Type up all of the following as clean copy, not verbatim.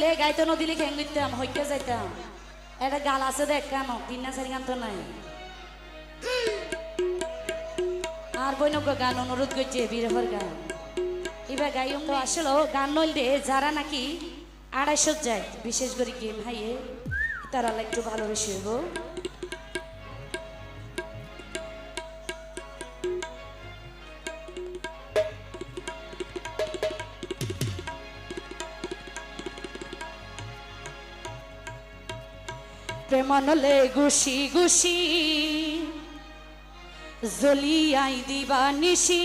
দিলে গাইতে নদিলে খেং দিতাম হইতে যাইতাম এটা গাল আছে দেখ কেন তিন না চারি গান তো নাই আর বইনক গান অনুরোধ করছে বিরহর গান এবার গাইম তো আসলে গান নইলে যারা নাকি 250 যায় বিশেষ করে গেম হাইয়ে তারা একটু ভালোবেসে হইব প্রেমনলে গুশি গুশি জলিয়াই দিবা নিশি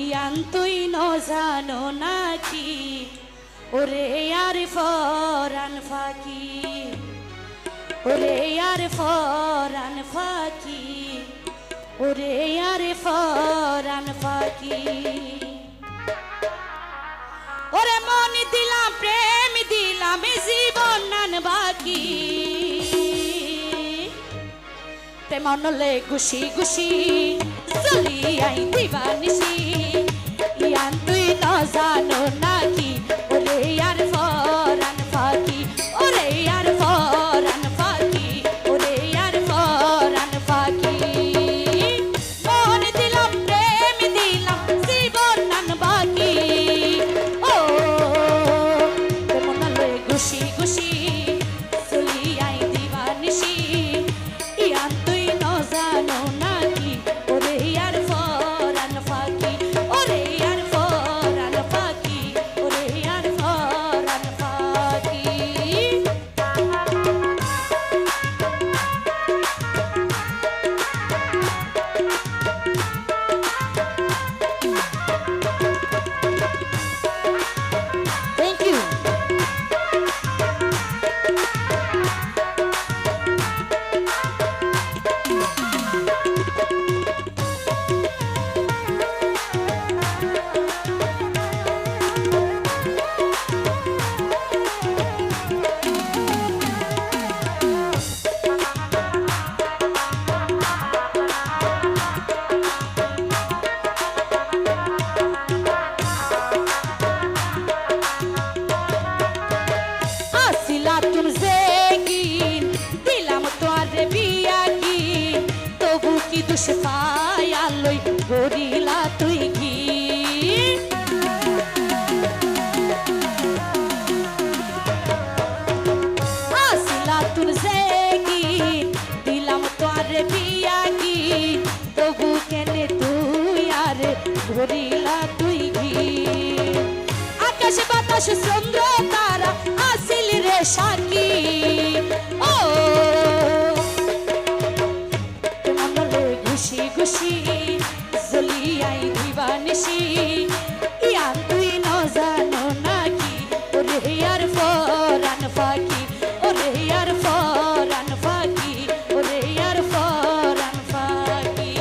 ইয়ান তুই ন জানো নাকি ওরে আর ফরান ফাকি ওরে আর ফরান ফাকি ওরে আর ফরান ফাকি ওরে মন দিলাম প্রেম দিলাম জীবন নান বাকি প্রেমনলে গুশি গুশি জলিয়াই দিবা নিশি ইয়ান তুই ন জানো নাকি ওরে আর ফরান ফাকি ওরে আর ফরান ফাকি ওরে আর ফরান ফাকি মন দিলাম প্রেম দিলাম জীবন নান বাকি ও প্রেমনলে গুশি গুশি জলিয়াই দিবা নিশি ইয়ান তুই ন জানো নাকি ওরে আর ফরান ফাকি ওরে আর ফরান ফাকি ওরে আর ফরান ফাকি থ্যাংক ইউ আসিলা তুম জেগিন দিলাম তোর বিয়া কি তবু কি দুষ পায়ালই গরিলা তুই কি আসিলা তুম জেগিন দিলাম তোর বিয়া কি তবু কেনে তুই আর গরিলা তুই কি আকাশ বাতাস চন্দ্র তারা আসিল রে সাকি ও মনলে ঘুষি ঘুষি জলিয়াই দিবা নিশি ইয়ান তুই ন জানো নাকি ওরে আর ফরান ফাকি ওরে আর ফরান ফাকি ওরে আর ফরান ফাকি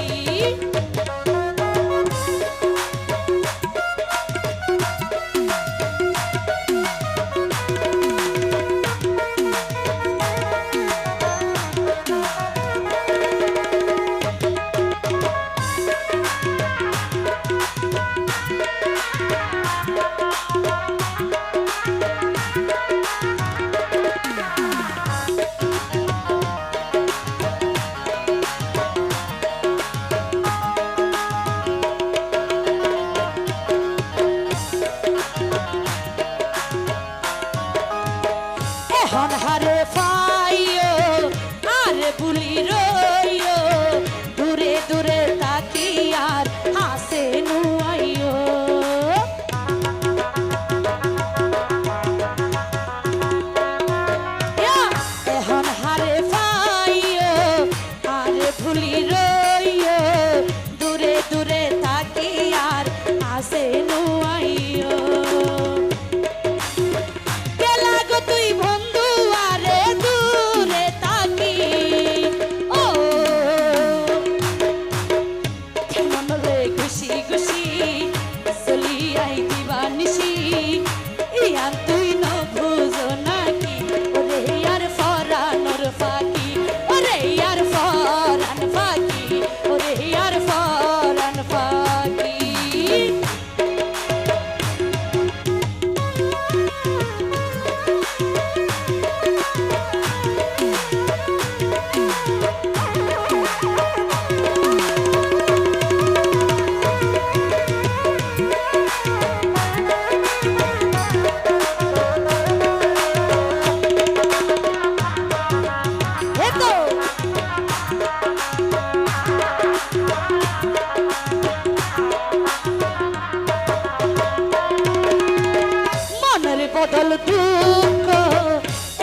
বদল দুঃখ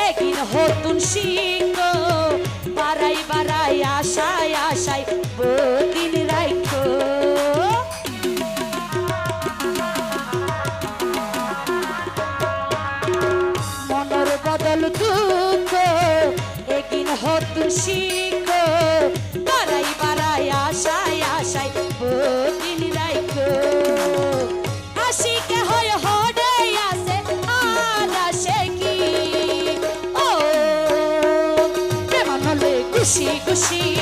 একদিন হতুন শিখ বাড়াই বাড়াই আশায় আশায় বদিন রাইখো মনের বদল দুঃখ একদিন হতুন শিখ বাড়াই বাড়াই আশায় আশায় বদিন রাইখো আশিকে হয় হডে আছে আর আসে কি ও কেমন হলে খুশি খুশি